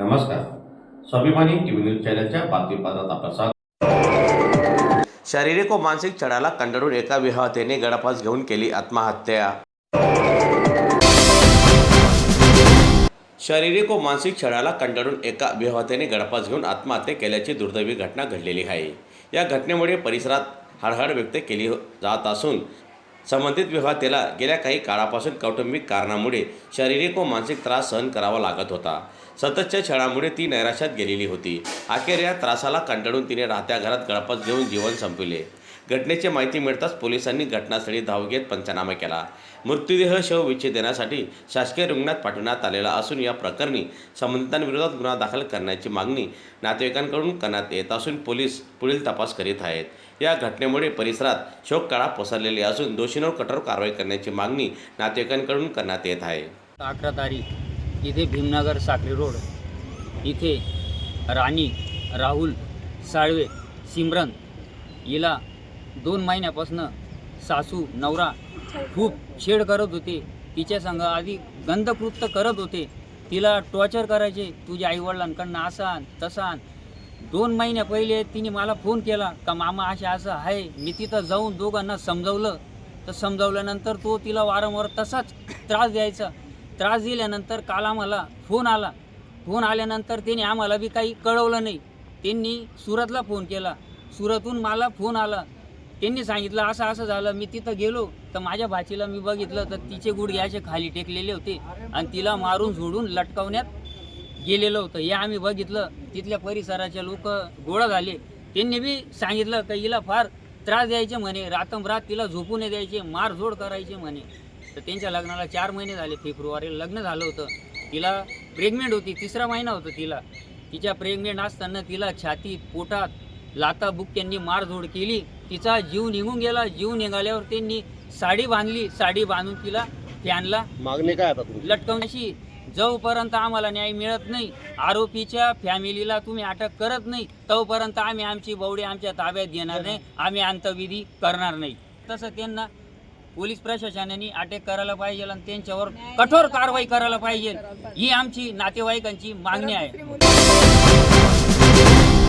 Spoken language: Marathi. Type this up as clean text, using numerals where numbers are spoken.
नमस्कार. स्वाभिमानी टीव्ही न्यूज चॅनलच्या बातमीपत्रात आपलं स्वागत. शारीरिक व मानसिक छळाला कंटाळून एका विवाहितेने गळफास घेऊन केली आत्महत्या. शारीरिक व मानसिक छळाला कंटाळून एका विवाहितेने गळफास घेऊन आत्महत्या केल्याची दुर्दैवी घटना घडलेली आहे. या घटनेमुळे परिसरात हळहळ व्यक्त केली जात असून संबंधित विवाहितेला गेल्या काही काळापासून कौटुंबिक कारणामुळे शारीरिक व मानसिक त्रास सहन करावा लागत होता. सततच्या छळामुळे ती नैराश्यात गेलेली होती. अखेर या त्रासाला कंटाळून तिने राहत्या घरात गळफास घेऊन जीवन संपविले. घटनेची माहिती मिळताच पोलिसांनी घटनास्थळी धाव घेत पंचनामा केला. मृतदेह शवविच्छेदनासाठी शासकीय रुग्णालयात पाठवण्यात आलेला असून या प्रकरणी संबंधितांविरोधात गुन्हा दाखल करण्याची मागणी नातेवाईकांकडून करण्यात येत असून पोलीस पुढील तपास करीत आहेत. या घटनेमुळे परिसरात शोककळा पसरलेली असून दोषींवर कठोर कारवाई करण्याची मागणी नातेवाईकांकडून करण्यात येत आहे. 11 तारीख इथे भीमनगर साक्री रोड इथे राणी राहुल साळवे सिमरन हिला 2 महिन्यापासून सासू नवरा खूप छेड करत होते. तिच्या संग आधी गंधकृत्य करत होते. तिला टॉर्चर करायचे, तुझ्या आईवडिलांकडनं असा तसा. 2 महिन्या पहिले तिने मला फोन केला का मामा असं आहे. मी तिथं जाऊन दोघांना समजावलं. तर समजावल्यानंतर तो तिला वारंवार तसाच त्रास द्यायचा. त्रास दिल्यानंतर काल आम्हाला फोन आला. फोन आल्यानंतर त्यांनी आम्हाला बी काही कळवलं नाही. त्यांनी सुरतला फोन केला. सुरतहून मला फोन आला. त्यांनी सांगितलं असं झालं. मी तिथं गेलो तर माझ्या भाचीला मी बघितलं तर तिचे गुडघे असे खाली टेकलेले होते आणि तिला मारून झोडून लटकावण्यात गेलेलं होतं. हे आम्ही बघितलं. तिथल्या परिसराचे लोक गोळा झाले. त्यांनी बी सांगितलं की हिला फार त्रास द्यायचे म्हणे, रात्रंरात तिला झोपू नाही द्यायचे, मारझोड करायचे म्हणे. तर त्यांच्या लग्नाला 4 महिने झाले. फेब्रुवारीला लग्न झालं होतं. तिला प्रेग्नेंट होती. 3रा महिना होता तिला. तिच्या प्रेग्नेंट असताना तिला छातीत पोटात लाता बुक्क्यांनी मारझोड केली. तिचा जीव निघून गेला. जीव निघाल्यावर त्यांनी साडी बांधली. साडी बांधून तिला फॅनला मागणी काय आता लटकवण्याची. जोपर्यंत आम्हाला न्याय मिळत नाही, आरोपीच्या फॅमिलीला तुम्ही अटक करत नाही, तोपर्यंत आम्ही आमची बवडी आमच्या ताब्यात घेणार नाही. आम्ही अंत्यविधी करणार नाही. तसं त्यांना पोलीस प्रशासनाने अटक करायला पाहिजे आणि त्यांच्यावर कठोर कारवाई करायला पाहिजे. ही आमची नातेवाईकांची मागणी आहे.